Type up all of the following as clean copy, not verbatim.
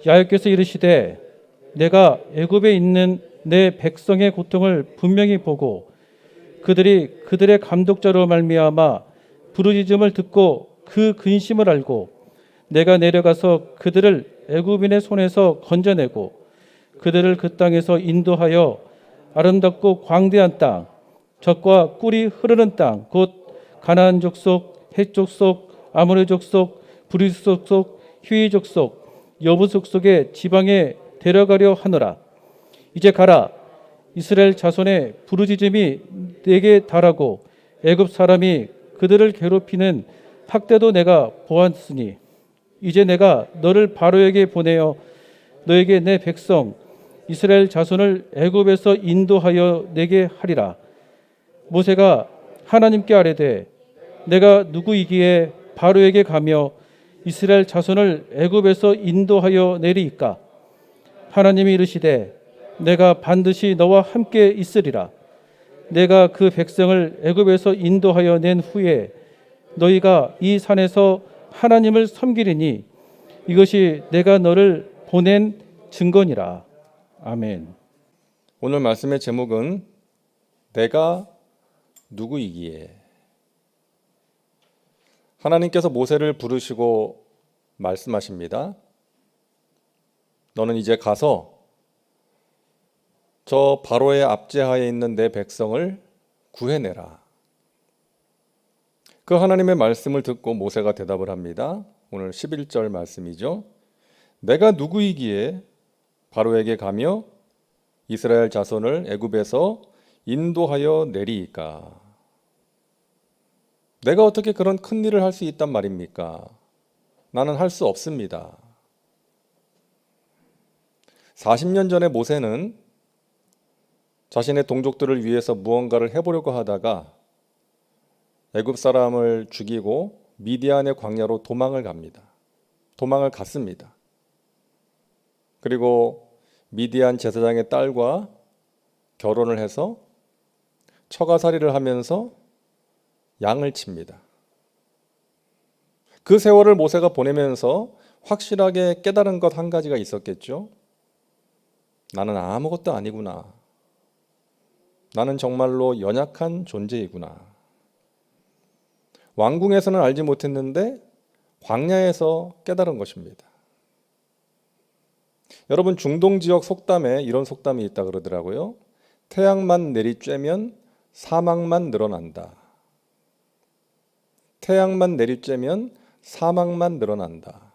야훼께서 이르시되 내가 애굽에 있는 내 백성의 고통을 분명히 보고 그들이 그들의 감독자로 말미암아 부르짖음을 듣고 그 근심을 알고 내가 내려가서 그들을 애굽인의 손에서 건져내고 그들을 그 땅에서 인도하여 아름답고 광대한 땅, 젖과 꿀이 흐르는 땅, 곧 가나안 족속, 헷 족속, 아모리 족속, 브리스 족속, 휴이 족속, 여부 족속의 지방에 데려가려 하노라. 이제 가라. 이스라엘 자손의 부르짖음이 내게 달하고 애굽 사람이 그들을 괴롭히는 학대도 내가 보았으니 이제 내가 너를 바로에게 보내어 너에게 내 백성 이스라엘 자손을 애굽에서 인도하여 내게 하리라. 모세가 하나님께 아뢰되 내가 누구이기에 바로에게 가며 이스라엘 자손을 애굽에서 인도하여 내리이까? 하나님이 이르시되 내가 반드시 너와 함께 있으리라. 내가 그 백성을 애굽에서 인도하여 낸 후에 너희가 이 산에서 하나님을 섬기리니 이것이 내가 너를 보낸 증거니라. 아멘. 오늘 말씀의 제목은 내가 누구이기에. 하나님께서 모세를 부르시고 말씀하십니다. 너는 이제 가서 저 바로의 압제하에 있는 내 백성을 구해내라. 그 하나님의 말씀을 듣고 모세가 대답을 합니다. 오늘 11절 말씀이죠. 내가 누구이기에 바로에게 가며 이스라엘 자손을 애굽에서 인도하여 내리이까? 내가 어떻게 그런 큰 일을 할 수 있단 말입니까? 나는 할 수 없습니다. 40년 전에 모세는 자신의 동족들을 위해서 무언가를 해보려고 하다가 애굽 사람을 죽이고 미디안의 광야로 도망을 갔습니다. 그리고 미디안 제사장의 딸과 결혼을 해서 처가살이를 하면서 양을 칩니다. 그 세월을 모세가 보내면서 확실하게 깨달은 것 한 가지가 있었겠죠. 나는 아무것도 아니구나. 나는 정말로 연약한 존재이구나. 왕궁에서는 알지 못했는데 광야에서 깨달은 것입니다. 여러분, 중동 지역 속담에 이런 속담이 있다 그러더라고요. 태양만 내리쬐면 사막만 늘어난다. 태양만 내리쬐면 사막만 늘어난다.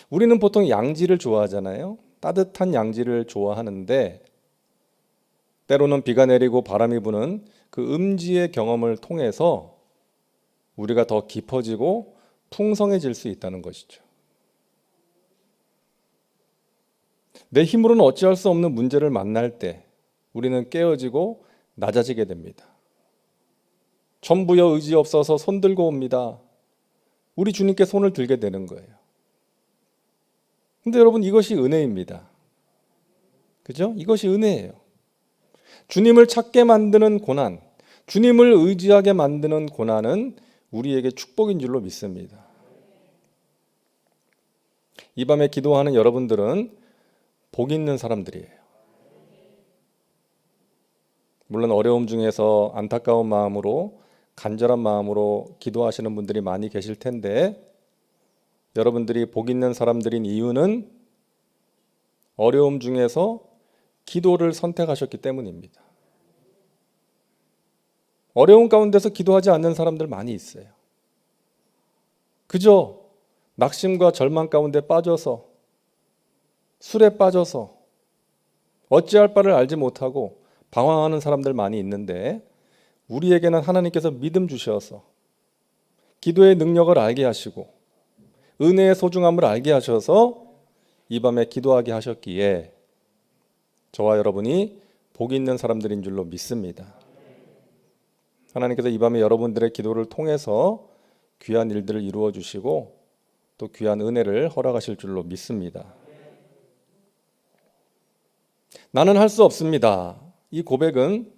우리는 보통 양지를 좋아하잖아요. 따뜻한 양지를 좋아하는데 때로는 비가 내리고 바람이 부는 그 음지의 경험을 통해서 우리가 더 깊어지고 풍성해질 수 있다는 것이죠. 내 힘으로는 어찌할 수 없는 문제를 만날 때 우리는 깨어지고 낮아지게 됩니다. 전부여 의지 없어서 손 들고 옵니다. 우리 주님께 손을 들게 되는 거예요. 근데 여러분, 이것이 은혜입니다. 그죠? 이것이 은혜예요. 주님을 찾게 만드는 고난, 주님을 의지하게 만드는 고난은 우리에게 축복인 줄로 믿습니다. 이 밤에 기도하는 여러분들은 복 있는 사람들이에요. 물론 어려움 중에서 안타까운 마음으로, 간절한 마음으로 기도하시는 분들이 많이 계실 텐데 여러분들이 복 있는 사람들인 이유는 어려움 중에서 기도를 선택하셨기 때문입니다. 어려움 가운데서 기도하지 않는 사람들 많이 있어요. 그저 낙심과 절망 가운데 빠져서, 술에 빠져서 어찌할 바를 알지 못하고 방황하는 사람들 많이 있는데 우리에게는 하나님께서 믿음 주셔서 기도의 능력을 알게 하시고 은혜의 소중함을 알게 하셔서 이 밤에 기도하게 하셨기에 저와 여러분이 복 있는 사람들인 줄로 믿습니다. 하나님께서 이 밤에 여러분들의 기도를 통해서 귀한 일들을 이루어 주시고 또 귀한 은혜를 허락하실 줄로 믿습니다. 나는 할 수 없습니다. 이 고백은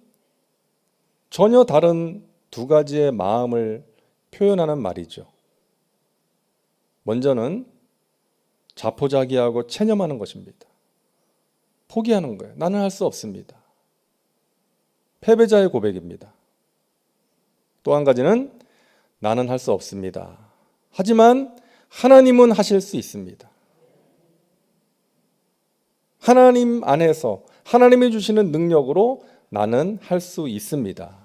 전혀 다른 두 가지의 마음을 표현하는 말이죠. 먼저는 자포자기하고 체념하는 것입니다. 포기하는 거예요. 나는 할 수 없습니다. 패배자의 고백입니다. 또 한 가지는 나는 할 수 없습니다. 하지만 하나님은 하실 수 있습니다. 하나님 안에서 하나님이 주시는 능력으로 나는 할 수 있습니다.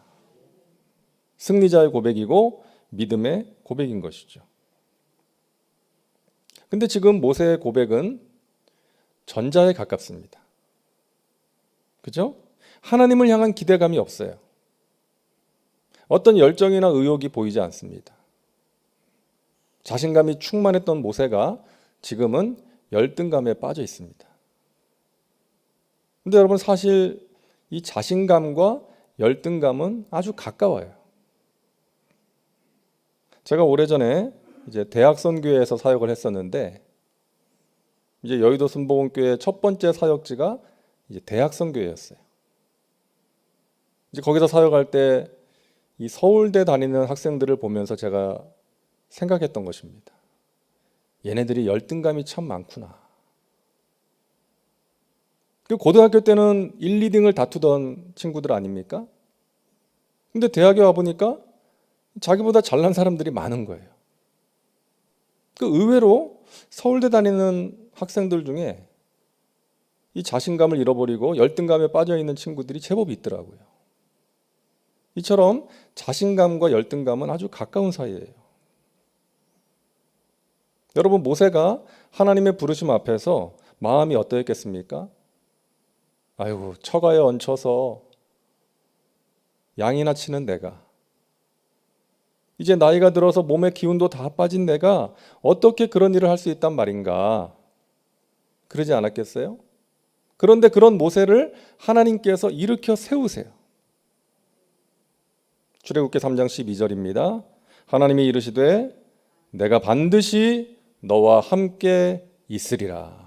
승리자의 고백이고 믿음의 고백인 것이죠. 근데 지금 모세의 고백은 전자에 가깝습니다. 그죠? 하나님을 향한 기대감이 없어요. 어떤 열정이나 의욕이 보이지 않습니다. 자신감이 충만했던 모세가 지금은 열등감에 빠져 있습니다. 근데 여러분, 사실 이 자신감과 열등감은 아주 가까워요. 제가 오래전에 이제 대학 선교회에서 사역을 했었는데, 이제 여의도 순복음교회 첫 번째 사역지가 이제 대학 선교회였어요. 이제 거기서 사역할 때 이 서울대 다니는 학생들을 보면서 제가 생각했던 것입니다. 얘네들이 열등감이 참 많구나. 그 고등학교 때는 1, 2등을 다투던 친구들 아닙니까? 근데 대학에 와보니까 자기보다 잘난 사람들이 많은 거예요. 그 의외로 서울대 다니는 학생들 중에 이 자신감을 잃어버리고 열등감에 빠져있는 친구들이 제법 있더라고요. 이처럼 자신감과 열등감은 아주 가까운 사이예요. 여러분, 모세가 하나님의 부르심 앞에서 마음이 어떠했겠습니까? 아이고, 처가에 얹혀서 양이나 치는 내가, 이제 나이가 들어서 몸의 기운도 다 빠진 내가 어떻게 그런 일을 할 수 있단 말인가, 그러지 않았겠어요? 그런데 그런 모세를 하나님께서 일으켜 세우세요. 출애굽기 3장 12절입니다. 하나님이 이르시되 내가 반드시 너와 함께 있으리라.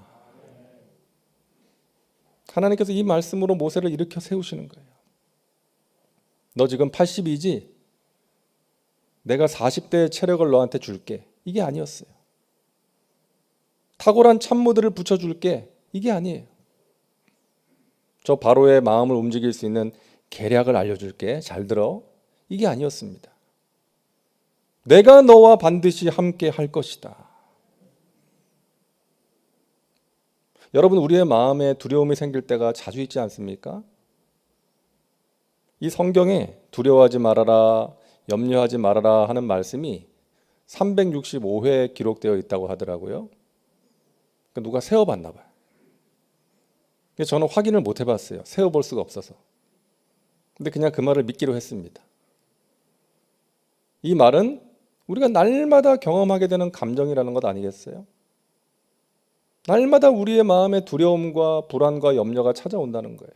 하나님께서 이 말씀으로 모세를 일으켜 세우시는 거예요. 너 지금 80이지? 내가 40대의 체력을 너한테 줄게. 이게 아니었어요. 탁월한 참모들을 붙여줄게. 이게 아니에요. 저 바로의 마음을 움직일 수 있는 계략을 알려줄게. 잘 들어. 이게 아니었습니다. 내가 너와 반드시 함께 할 것이다. 여러분, 우리의 마음에 두려움이 생길 때가 자주 있지 않습니까? 이 성경에 두려워하지 말아라, 염려하지 말아라 하는 말씀이 365회 기록되어 있다고 하더라고요. 누가 세어봤나 봐요. 저는 확인을 못 해봤어요. 세어볼 수가 없어서. 근데 그냥 그 말을 믿기로 했습니다. 이 말은 우리가 날마다 경험하게 되는 감정이라는 것 아니겠어요? 날마다 우리의 마음에 두려움과 불안과 염려가 찾아온다는 거예요.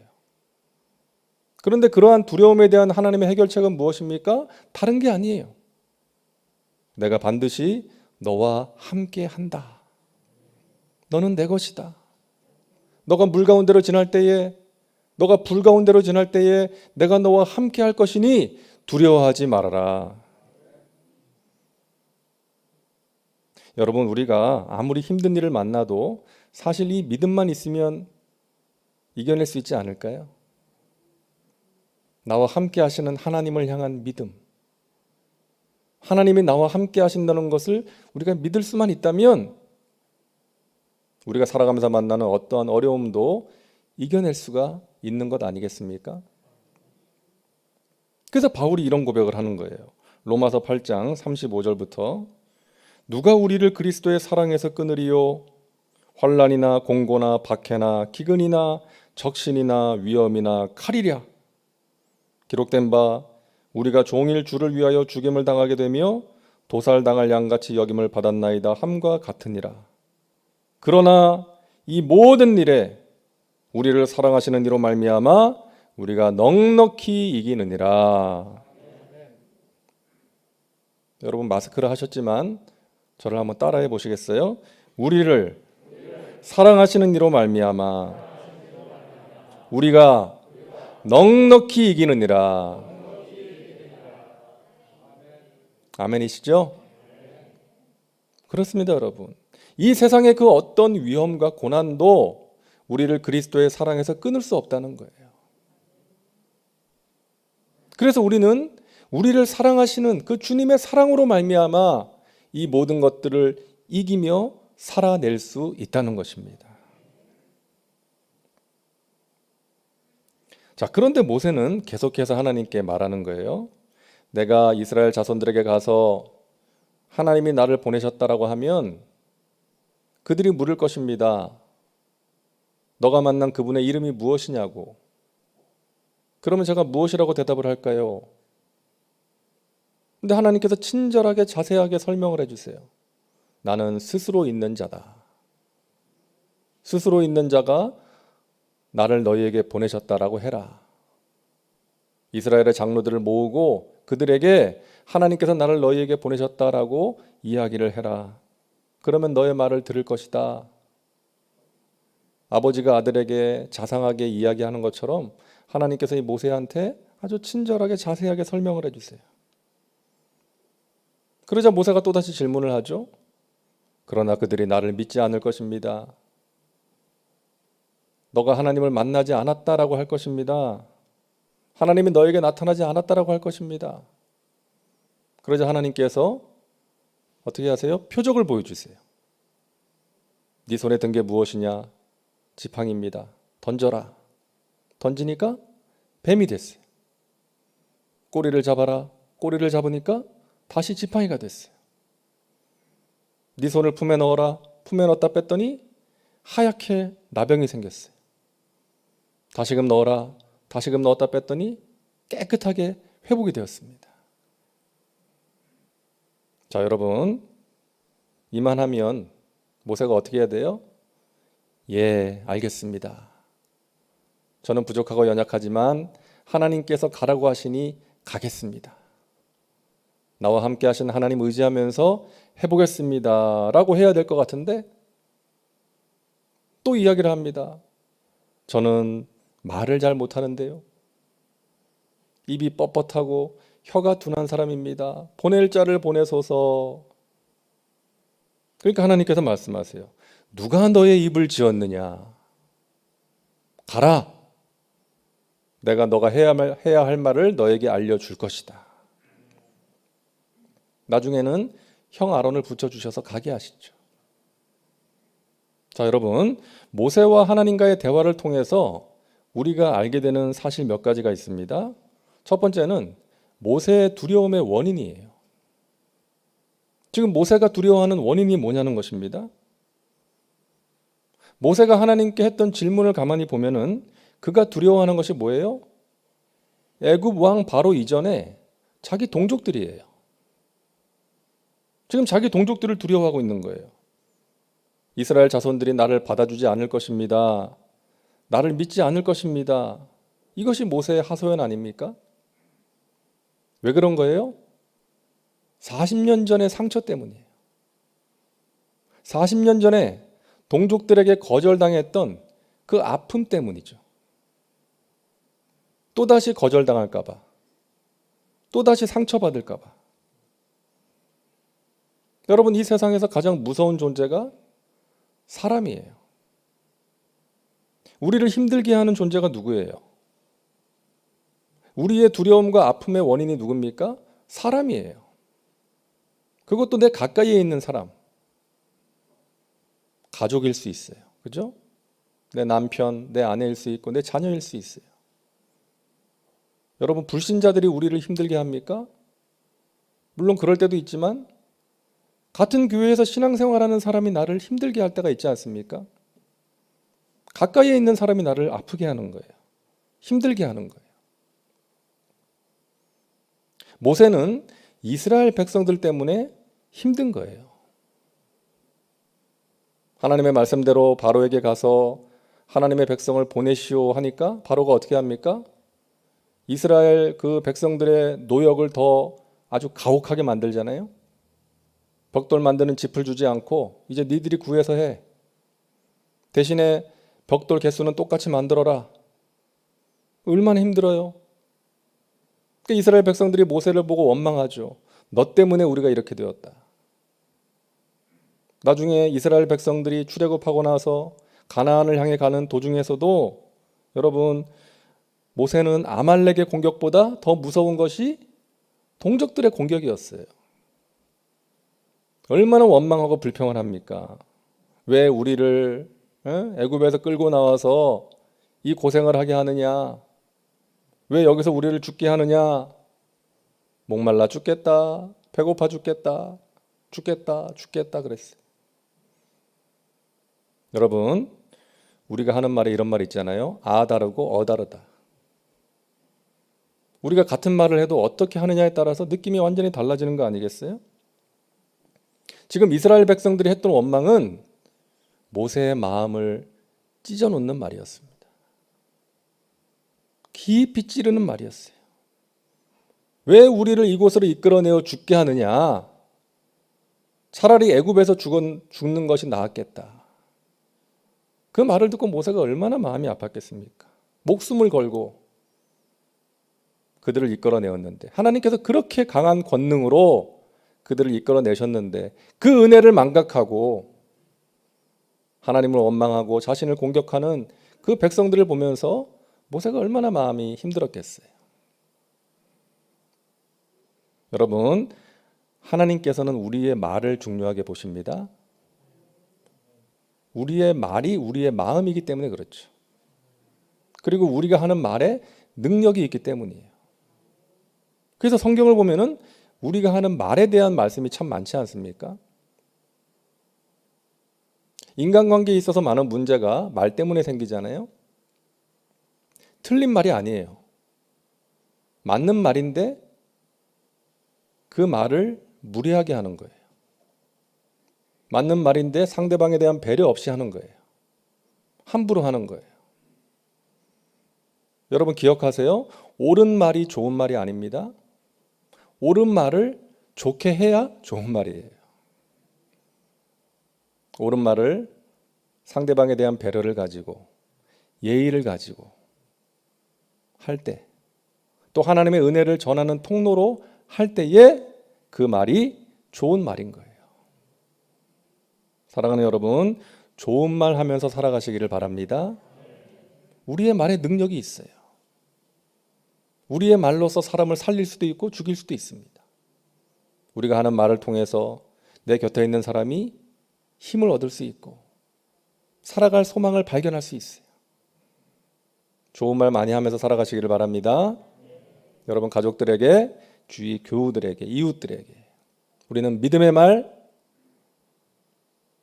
그런데 그러한 두려움에 대한 하나님의 해결책은 무엇입니까? 다른 게 아니에요. 내가 반드시 너와 함께 한다. 너는 내 것이다. 너가 물 가운데로 지날 때에, 너가 불 가운데로 지날 때에 내가 너와 함께 할 것이니 두려워하지 말아라. 여러분, 우리가 아무리 힘든 일을 만나도 사실 이 믿음만 있으면 이겨낼 수 있지 않을까요? 나와 함께 하시는 하나님을 향한 믿음, 하나님이 나와 함께 하신다는 것을 우리가 믿을 수만 있다면 우리가 살아가면서 만나는 어떠한 어려움도 이겨낼 수가 있는 것 아니겠습니까? 그래서 바울이 이런 고백을 하는 거예요. 로마서 8장 35절부터 누가 우리를 그리스도의 사랑에서 끊으리요? 환난이나 공고나 박해나 기근이나 적신이나 위험이나 칼이랴. 기록된 바 우리가 종일 주를 위하여 죽임을 당하게 되며 도살당할 양같이 여김을 받았나이다 함과 같으니라. 그러나 이 모든 일에 우리를 사랑하시는 이로 말미암아 우리가 넉넉히 이기느니라. 여러분, 마스크를 하셨지만 저를 한번 따라해 보시겠어요? 우리를 사랑하시는 이로 말미암아 우리가 넉넉히 이기느니라. 아멘이시죠? 그렇습니다, 여러분. 이 세상의 그 어떤 위험과 고난도 우리를 그리스도의 사랑에서 끊을 수 없다는 거예요. 그래서 우리는 우리를 사랑하시는 그 주님의 사랑으로 말미암아 이 모든 것들을 이기며 살아낼 수 있다는 것입니다. 자, 그런데 모세는 계속해서 하나님께 말하는 거예요. 내가 이스라엘 자손들에게 가서 하나님이 나를 보내셨다라고 하면 그들이 물을 것입니다. 너가 만난 그분의 이름이 무엇이냐고. 그러면 제가 무엇이라고 대답을 할까요? 근데 하나님께서 친절하게 자세하게 설명을 해주세요. 나는 스스로 있는 자다. 스스로 있는 자가 나를 너희에게 보내셨다라고 해라. 이스라엘의 장로들을 모으고 그들에게 하나님께서 나를 너희에게 보내셨다라고 이야기를 해라. 그러면 너의 말을 들을 것이다. 아버지가 아들에게 자상하게 이야기하는 것처럼 하나님께서 이 모세한테 아주 친절하게 자세하게 설명을 해주세요. 그러자 모세가 또다시 질문을 하죠. 그러나 그들이 나를 믿지 않을 것입니다. 너가 하나님을 만나지 않았다라고 할 것입니다. 하나님이 너에게 나타나지 않았다라고 할 것입니다. 그러자 하나님께서 어떻게 하세요? 표적을 보여주세요. 네 손에 든 게 무엇이냐? 지팡이입니다. 던져라. 던지니까 뱀이 됐어요. 꼬리를 잡아라. 꼬리를 잡으니까 다시 지팡이가 됐어요. 네 손을 품에 넣어라. 품에 넣었다 뺐더니 하얗게 나병이 생겼어요. 다시금 넣어라. 다시금 넣었다 뺐더니 깨끗하게 회복이 되었습니다. 자, 여러분, 이만하면 모세가 어떻게 해야 돼요? 예, 알겠습니다. 저는 부족하고 연약하지만 하나님께서 가라고 하시니 가겠습니다. 나와 함께 하신 하나님 의지하면서 해보겠습니다 라고 해야 될 것 같은데 또 이야기를 합니다. 저는 말을 잘 못하는데요. 입이 뻣뻣하고 혀가 둔한 사람입니다. 보낼 자를 보내소서. 그러니까 하나님께서 말씀하세요. 누가 너의 입을 지었느냐? 가라. 내가 너가 해야 할 말을 너에게 알려줄 것이다. 나중에는 형 아론을 붙여주셔서 가게 하시죠. 자, 여러분, 모세와 하나님과의 대화를 통해서 우리가 알게 되는 사실 몇 가지가 있습니다. 첫 번째는 모세의 두려움의 원인이에요. 지금 모세가 두려워하는 원인이 뭐냐는 것입니다. 모세가 하나님께 했던 질문을 가만히 보면은 그가 두려워하는 것이 뭐예요? 애굽 왕 바로 이전에 자기 동족들이에요. 지금 자기 동족들을 두려워하고 있는 거예요. 이스라엘 자손들이 나를 받아주지 않을 것입니다. 나를 믿지 않을 것입니다. 이것이 모세의 하소연 아닙니까? 왜 그런 거예요? 40년 전의 상처 때문이에요. 40년 전에 동족들에게 거절당했던 그 아픔 때문이죠. 또다시 거절당할까 봐. 또다시 상처받을까 봐. 여러분, 이 세상에서 가장 무서운 존재가 사람이에요. 우리를 힘들게 하는 존재가 누구예요? 우리의 두려움과 아픔의 원인이 누굽니까? 사람이에요. 그것도 내 가까이에 있는 사람. 가족일 수 있어요. 그죠? 내 남편, 내 아내일 수 있고 내 자녀일 수 있어요. 여러분, 불신자들이 우리를 힘들게 합니까? 물론 그럴 때도 있지만 같은 교회에서 신앙생활하는 사람이 나를 힘들게 할 때가 있지 않습니까? 가까이에 있는 사람이 나를 아프게 하는 거예요. 힘들게 하는 거예요. 모세는 이스라엘 백성들 때문에 힘든 거예요. 하나님의 말씀대로 바로에게 가서 하나님의 백성을 보내시오 하니까 바로가 어떻게 합니까? 이스라엘 그 백성들의 노역을 더 아주 가혹하게 만들잖아요. 벽돌 만드는 짚을 주지 않고 이제 니들이 구해서 해. 대신에 벽돌 개수는 똑같이 만들어라. 얼마나 힘들어요. 그러니까 이스라엘 백성들이 모세를 보고 원망하죠. 너 때문에 우리가 이렇게 되었다. 나중에 이스라엘 백성들이 출애굽하고 나서 가나안을 향해 가는 도중에서도 여러분, 모세는 아말렉의 공격보다 더 무서운 것이 동족들의 공격이었어요. 얼마나 원망하고 불평을 합니까? 왜 우리를 애굽에서 끌고 나와서 이 고생을 하게 하느냐? 왜 여기서 우리를 죽게 하느냐? 목말라 죽겠다, 배고파 죽겠다, 죽겠다 그랬어요. 여러분, 우리가 하는 말에 이런 말 있잖아요. 아 다르고 어 다르다. 우리가 같은 말을 해도 어떻게 하느냐에 따라서 느낌이 완전히 달라지는 거 아니겠어요? 지금 이스라엘 백성들이 했던 원망은 모세의 마음을 찢어놓는 말이었습니다. 깊이 찌르는 말이었어요. 왜 우리를 이곳으로 이끌어내어 죽게 하느냐? 차라리 애굽에서 죽는 것이 나았겠다. 그 말을 듣고 모세가 얼마나 마음이 아팠겠습니까? 목숨을 걸고 그들을 이끌어내었는데, 하나님께서 그렇게 강한 권능으로 그들을 이끌어내셨는데 그 은혜를 망각하고 하나님을 원망하고 자신을 공격하는 그 백성들을 보면서 모세가 얼마나 마음이 힘들었겠어요. 여러분, 하나님께서는 우리의 말을 중요하게 보십니다. 우리의 말이 우리의 마음이기 때문에 그렇죠. 그리고 우리가 하는 말에 능력이 있기 때문이에요. 그래서 성경을 보면은 우리가 하는 말에 대한 말씀이 참 많지 않습니까? 인간관계에 있어서 많은 문제가 말 때문에 생기잖아요. 틀린 말이 아니에요. 맞는 말인데 그 말을 무례하게 하는 거예요. 맞는 말인데 상대방에 대한 배려 없이 하는 거예요. 함부로 하는 거예요. 여러분 기억하세요. 옳은 말이 좋은 말이 아닙니다. 옳은 말을 좋게 해야 좋은 말이에요. 옳은 말을 상대방에 대한 배려를 가지고 예의를 가지고 할 때, 또 하나님의 은혜를 전하는 통로로 할 때에 그 말이 좋은 말인 거예요. 사랑하는 여러분, 좋은 말 하면서 살아가시기를 바랍니다. 우리의 말에 능력이 있어요. 우리의 말로서 사람을 살릴 수도 있고 죽일 수도 있습니다. 우리가 하는 말을 통해서 내 곁에 있는 사람이 힘을 얻을 수 있고 살아갈 소망을 발견할 수 있어요. 좋은 말 많이 하면서 살아가시기를 바랍니다. 여러분 가족들에게, 주위 교우들에게, 이웃들에게 우리는 믿음의 말,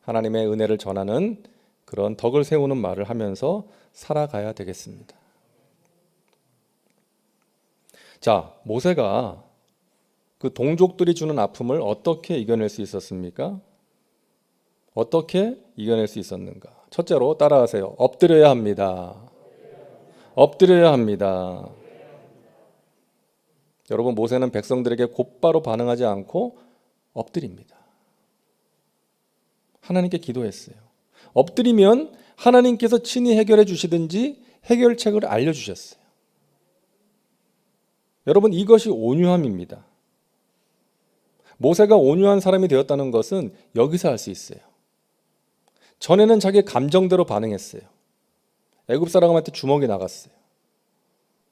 하나님의 은혜를 전하는 그런 덕을 세우는 말을 하면서 살아가야 되겠습니다. 자, 모세가 그 동족들이 주는 아픔을 어떻게 이겨낼 수 있었습니까? 어떻게 이겨낼 수 있었는가? 첫째로 따라하세요. 엎드려야 합니다. 엎드려야 합니다. 여러분, 모세는 백성들에게 곧바로 반응하지 않고 엎드립니다. 하나님께 기도했어요. 엎드리면 하나님께서 친히 해결해 주시든지 해결책을 알려주셨어요. 여러분, 이것이 온유함입니다. 모세가 온유한 사람이 되었다는 것은 여기서 알 수 있어요. 전에는 자기 감정대로 반응했어요. 애굽 사람한테 주먹이 나갔어요.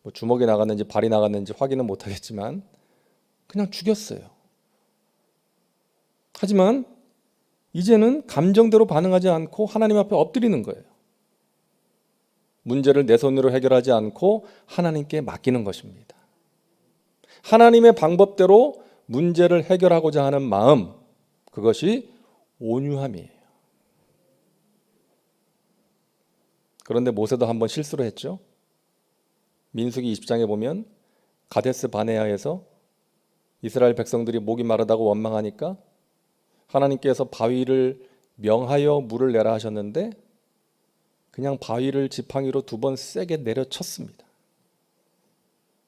뭐 주먹이 나갔는지 발이 나갔는지 확인은 못하겠지만 그냥 죽였어요. 하지만 이제는 감정대로 반응하지 않고 하나님 앞에 엎드리는 거예요. 문제를 내 손으로 해결하지 않고 하나님께 맡기는 것입니다. 하나님의 방법대로 문제를 해결하고자 하는 마음, 그것이 온유함이에요. 그런데 모세도 한번 실수를 했죠. 민수기 20장에 보면 가데스 바네아에서 이스라엘 백성들이 목이 마르다고 원망하니까 하나님께서 바위를 명하여 물을 내라 하셨는데 그냥 바위를 지팡이로 2번 세게 내려쳤습니다.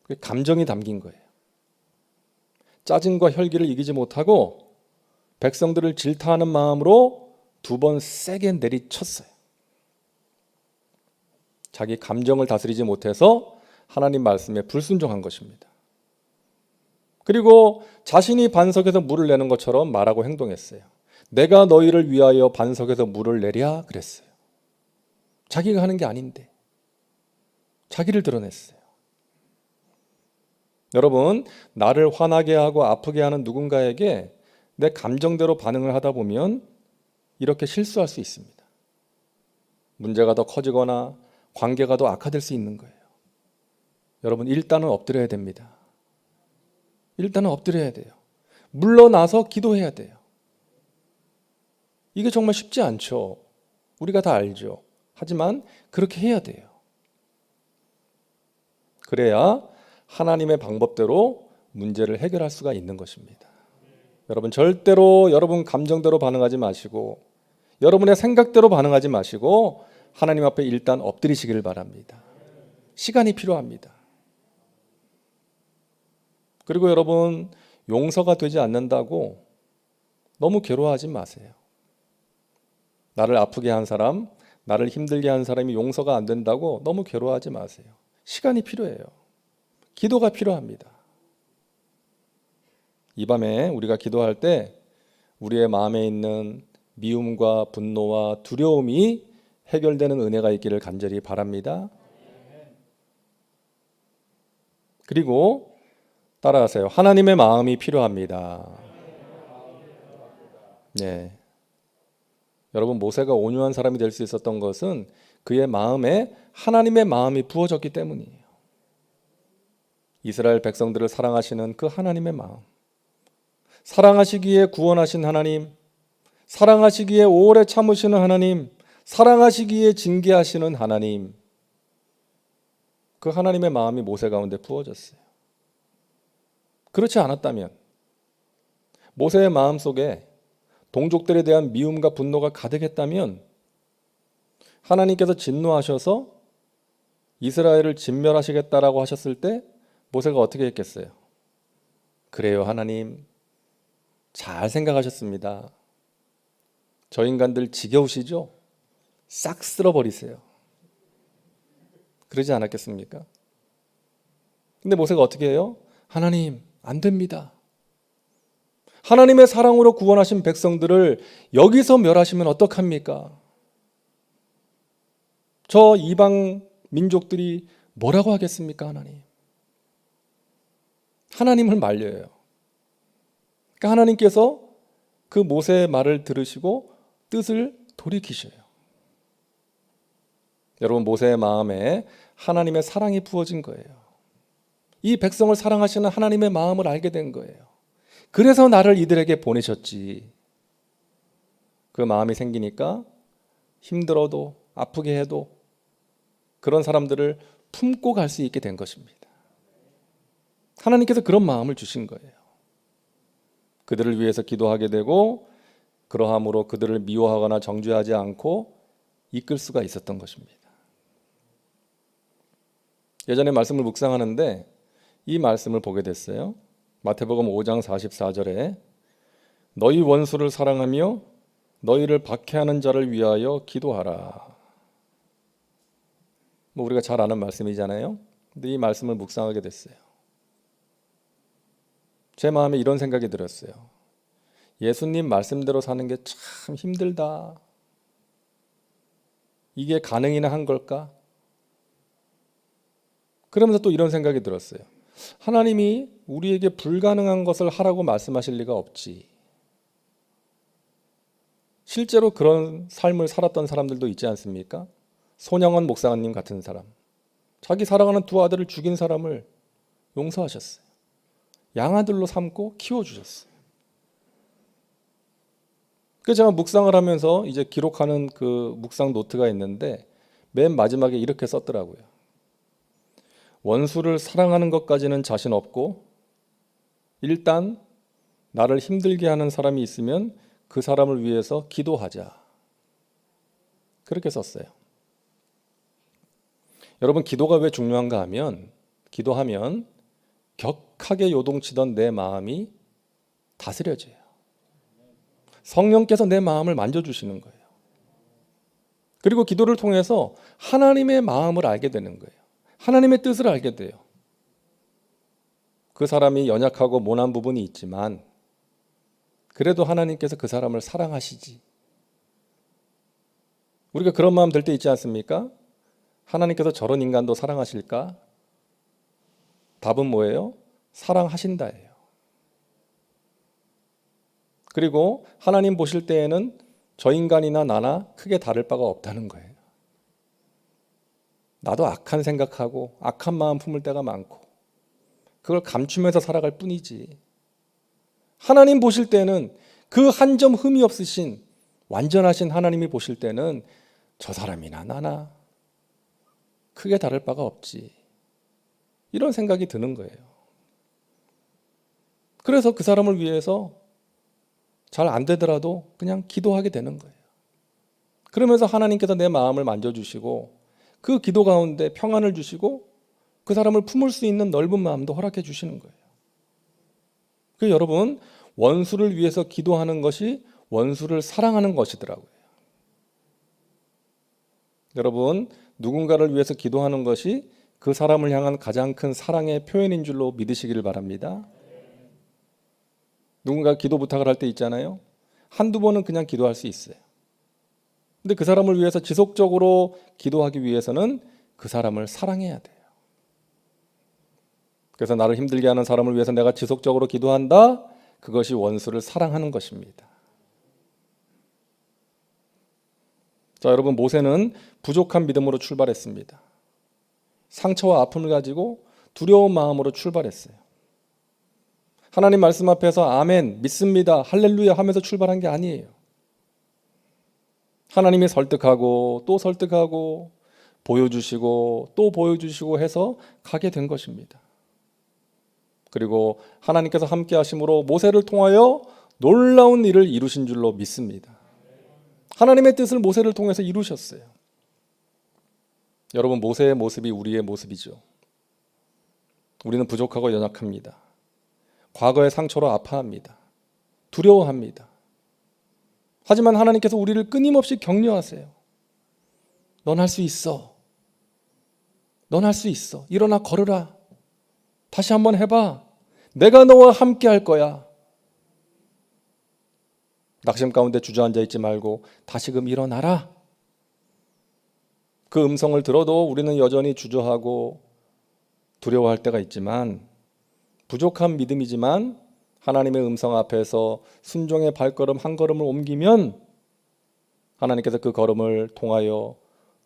그게 감정이 담긴 거예요. 짜증과 혈기를 이기지 못하고 백성들을 질타하는 마음으로 2번 세게 내리쳤어요. 자기 감정을 다스리지 못해서 하나님 말씀에 불순종한 것입니다. 그리고 자신이 반석에서 물을 내는 것처럼 말하고 행동했어요. 내가 너희를 위하여 반석에서 물을 내랴 그랬어요. 자기가 하는 게 아닌데 자기를 드러냈어요. 여러분, 나를 화나게 하고 아프게 하는 누군가에게 내 감정대로 반응을 하다 보면 이렇게 실수할 수 있습니다. 문제가 더 커지거나 관계가 더 악화될 수 있는 거예요. 여러분, 일단은 엎드려야 됩니다. 일단은 엎드려야 돼요. 물러나서 기도해야 돼요. 이게 정말 쉽지 않죠. 우리가 다 알죠. 하지만 그렇게 해야 돼요. 그래야 하나님의 방법대로 문제를 해결할 수가 있는 것입니다. 여러분, 절대로 여러분 감정대로 반응하지 마시고 여러분의 생각대로 반응하지 마시고 하나님 앞에 일단 엎드리시기를 바랍니다. 시간이 필요합니다. 그리고 여러분, 용서가 되지 않는다고 너무 괴로워하지 마세요. 나를 아프게 한 사람, 나를 힘들게 한 사람이 용서가 안 된다고 너무 괴로워하지 마세요. 시간이 필요해요. 기도가 필요합니다. 이 밤에 우리가 기도할 때 우리의 마음에 있는 미움과 분노와 두려움이 해결되는 은혜가 있기를 간절히 바랍니다. 그리고 따라하세요. 하나님의 마음이 필요합니다. 네. 여러분, 모세가 온유한 사람이 될 수 있었던 것은 그의 마음에 하나님의 마음이 부어졌기 때문이에요. 이스라엘 백성들을 사랑하시는 그 하나님의 마음, 사랑하시기에 구원하신 하나님, 사랑하시기에 오래 참으시는 하나님, 사랑하시기에 징계하시는 하나님, 그 하나님의 마음이 모세 가운데 부어졌어요. 그렇지 않았다면 모세의 마음속에 동족들에 대한 미움과 분노가 가득했다면 하나님께서 진노하셔서 이스라엘을 진멸하시겠다라고 하셨을 때 모세가 어떻게 했겠어요? 그래요, 하나님, 잘 생각하셨습니다. 저 인간들 지겨우시죠? 싹 쓸어버리세요. 그러지 않았겠습니까? 근데 모세가 어떻게 해요? 하나님, 안 됩니다. 하나님의 사랑으로 구원하신 백성들을 여기서 멸하시면 어떡합니까? 저 이방 민족들이 뭐라고 하겠습니까, 하나님? 하나님을 말려요. 그러니까 하나님께서 그 모세의 말을 들으시고 뜻을 돌이키셔요. 여러분, 모세의 마음에 하나님의 사랑이 부어진 거예요. 이 백성을 사랑하시는 하나님의 마음을 알게 된 거예요. 그래서 나를 이들에게 보내셨지. 그 마음이 생기니까 힘들어도 아프게 해도 그런 사람들을 품고 갈 수 있게 된 것입니다. 하나님께서 그런 마음을 주신 거예요. 그들을 위해서 기도하게 되고 그러함으로 그들을 미워하거나 정죄하지 않고 이끌 수가 있었던 것입니다. 예전에 말씀을 묵상하는데 이 말씀을 보게 됐어요. 마태복음 5장 44절에 너희 원수를 사랑하며 너희를 박해하는 자를 위하여 기도하라. 우리가 잘 아는 말씀이잖아요. 근데 이 말씀을 묵상하게 됐어요. 제 마음에 이런 생각이 들었어요. 예수님 말씀대로 사는 게 참 힘들다. 이게 가능이나 한 걸까? 그러면서 또 이런 생각이 들었어요. 하나님이 우리에게 불가능한 것을 하라고 말씀하실 리가 없지. 실제로 그런 삶을 살았던 사람들도 있지 않습니까? 손영원 목사님 같은 사람, 자기 사랑하는 두 아들을 죽인 사람을 용서하셨어요. 양아들로 삼고 키워주셨어요. 그래서 제가 묵상을 하면서 이제 기록하는 그 묵상 노트가 있는데 맨 마지막에 이렇게 썼더라고요. 원수를 사랑하는 것까지는 자신 없고 일단 나를 힘들게 하는 사람이 있으면 그 사람을 위해서 기도하자. 그렇게 썼어요. 여러분, 기도가 왜 중요한가 하면 기도하면 격하게 요동치던 내 마음이 다스려져요. 성령께서 내 마음을 만져주시는 거예요. 그리고 기도를 통해서 하나님의 마음을 알게 되는 거예요. 하나님의 뜻을 알게 돼요. 그 사람이 연약하고 모난 부분이 있지만 그래도 하나님께서 그 사람을 사랑하시지. 우리가 그런 마음 들 때 있지 않습니까? 하나님께서 저런 인간도 사랑하실까? 답은 뭐예요? 사랑하신다예요. 그리고 하나님 보실 때에는 저 인간이나 나나 크게 다를 바가 없다는 거예요. 나도 악한 생각하고 악한 마음 품을 때가 많고 그걸 감추면서 살아갈 뿐이지. 하나님 보실 때는 그 한 점 흠이 없으신 완전하신 하나님이 보실 때는 저 사람이나 나나 크게 다를 바가 없지. 이런 생각이 드는 거예요. 그래서 그 사람을 위해서 잘 안 되더라도 그냥 기도하게 되는 거예요. 그러면서 하나님께서 내 마음을 만져주시고 그 기도 가운데 평안을 주시고 그 사람을 품을 수 있는 넓은 마음도 허락해 주시는 거예요. 그 여러분, 원수를 위해서 기도하는 것이 원수를 사랑하는 것이더라고요. 여러분, 누군가를 위해서 기도하는 것이 그 사람을 향한 가장 큰 사랑의 표현인 줄로 믿으시기를 바랍니다. 누군가 기도 부탁을 할 때 있잖아요. 한두 번은 그냥 기도할 수 있어요. 근데 그 사람을 위해서 지속적으로 기도하기 위해서는 그 사람을 사랑해야 돼요. 그래서 나를 힘들게 하는 사람을 위해서 내가 지속적으로 기도한다? 그것이 원수를 사랑하는 것입니다. 자, 여러분, 모세는 부족한 믿음으로 출발했습니다. 상처와 아픔을 가지고 두려운 마음으로 출발했어요. 하나님 말씀 앞에서 아멘, 믿습니다, 할렐루야 하면서 출발한 게 아니에요. 하나님이 설득하고 또 설득하고 보여주시고 또 보여주시고 해서 가게 된 것입니다. 그리고 하나님께서 함께 하심으로 모세를 통하여 놀라운 일을 이루신 줄로 믿습니다. 하나님의 뜻을 모세를 통해서 이루셨어요. 여러분, 모세의 모습이 우리의 모습이죠. 우리는 부족하고 연약합니다. 과거의 상처로 아파합니다. 두려워합니다. 하지만 하나님께서 우리를 끊임없이 격려하세요. 넌 할 수 있어. 넌 할 수 있어. 일어나 걸으라. 다시 한번 해봐. 내가 너와 함께 할 거야. 낙심 가운데 주저앉아 있지 말고 다시금 일어나라. 그 음성을 들어도 우리는 여전히 주저하고 두려워할 때가 있지만, 부족한 믿음이지만 하나님의 음성 앞에서 순종의 발걸음 한 걸음을 옮기면 하나님께서 그 걸음을 통하여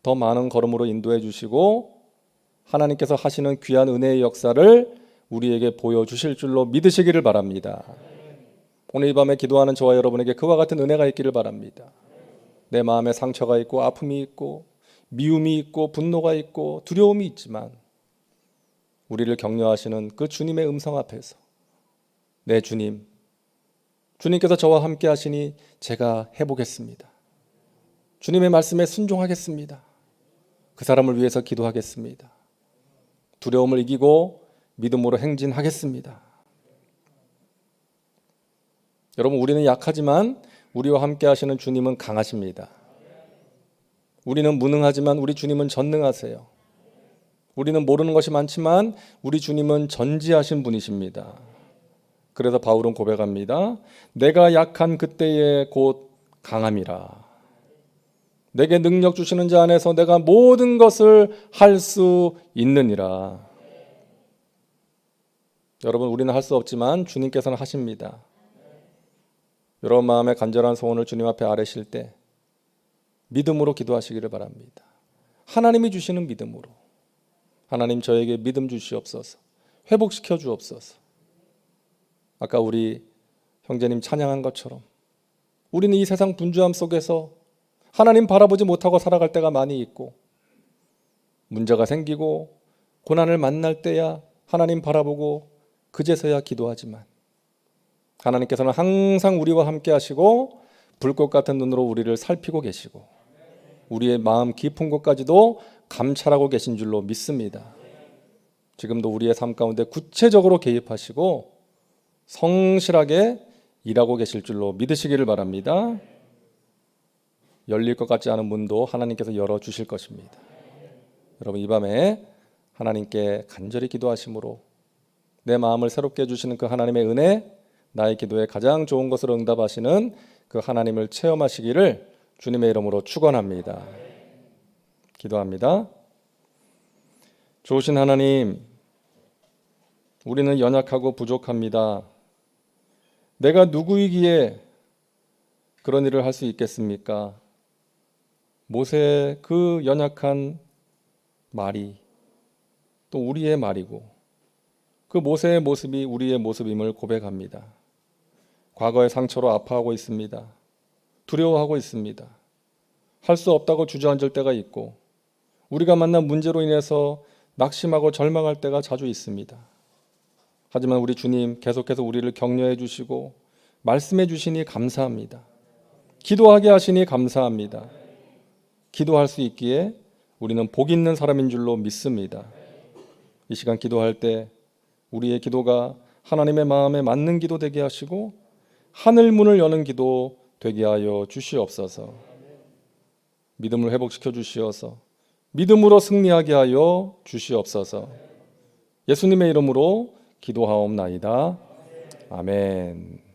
더 많은 걸음으로 인도해 주시고 하나님께서 하시는 귀한 은혜의 역사를 우리에게 보여주실 줄로 믿으시기를 바랍니다. 오늘 이 밤에 기도하는 저와 여러분에게 그와 같은 은혜가 있기를 바랍니다. 내 마음에 상처가 있고 아픔이 있고 미움이 있고 분노가 있고 두려움이 있지만 우리를 격려하시는 그 주님의 음성 앞에서 네, 주님께서 저와 함께 하시니 제가 해보겠습니다. 주님의 말씀에 순종하겠습니다. 그 사람을 위해서 기도하겠습니다. 두려움을 이기고 믿음으로 행진하겠습니다. 여러분, 우리는 약하지만 우리와 함께 하시는 주님은 강하십니다. 우리는 무능하지만 우리 주님은 전능하세요. 우리는 모르는 것이 많지만 우리 주님은 전지하신 분이십니다. 그래서 바울은 고백합니다. 내가 약한 그때에 곧 강함이라. 내게 능력 주시는 자 안에서 내가 모든 것을 할 수 있느니라. 여러분, 우리는 할 수 없지만 주님께서는 하십니다. 여러분 마음의 간절한 소원을 주님 앞에 아뢰실 때 믿음으로 기도하시기를 바랍니다. 하나님이 주시는 믿음으로. 하나님, 저에게 믿음 주시옵소서. 회복시켜 주옵소서. 아까 우리 형제님 찬양한 것처럼 우리는 이 세상 분주함 속에서 하나님 바라보지 못하고 살아갈 때가 많이 있고, 문제가 생기고 고난을 만날 때야 하나님 바라보고 그제서야 기도하지만 하나님께서는 항상 우리와 함께 하시고 불꽃 같은 눈으로 우리를 살피고 계시고 우리의 마음 깊은 곳까지도 감찰하고 계신 줄로 믿습니다. 지금도 우리의 삶 가운데 구체적으로 개입하시고 성실하게 일하고 계실 줄로 믿으시기를 바랍니다. 열릴 것 같지 않은 문도 하나님께서 열어주실 것입니다. 여러분, 이 밤에 하나님께 간절히 기도하심으로 내 마음을 새롭게 해주시는 그 하나님의 은혜, 나의 기도에 가장 좋은 것으로 응답하시는 그 하나님을 체험하시기를 주님의 이름으로 축원합니다. 기도합니다. 좋으신 하나님, 우리는 연약하고 부족합니다. 내가 누구이기에 그런 일을 할 수 있겠습니까? 모세의 그 연약한 말이 또 우리의 말이고 그 모세의 모습이 우리의 모습임을 고백합니다. 과거의 상처로 아파하고 있습니다. 두려워하고 있습니다. 할 수 없다고 주저앉을 때가 있고 우리가 만난 문제로 인해서 낙심하고 절망할 때가 자주 있습니다. 하지만 우리 주님 계속해서 우리를 격려해 주시고 말씀해 주시니 감사합니다. 기도하게 하시니 감사합니다. 기도할 수 있기에 우리는 복 있는 사람인 줄로 믿습니다. 이 시간 기도할 때 우리의 기도가 하나님의 마음에 맞는 기도 되게 하시고 하늘 문을 여는 기도 되게 하여 주시옵소서. 믿음을 회복시켜 주시어서 믿음으로 승리하게 하여 주시옵소서. 예수님의 이름으로 기도하옵나이다. 아멘.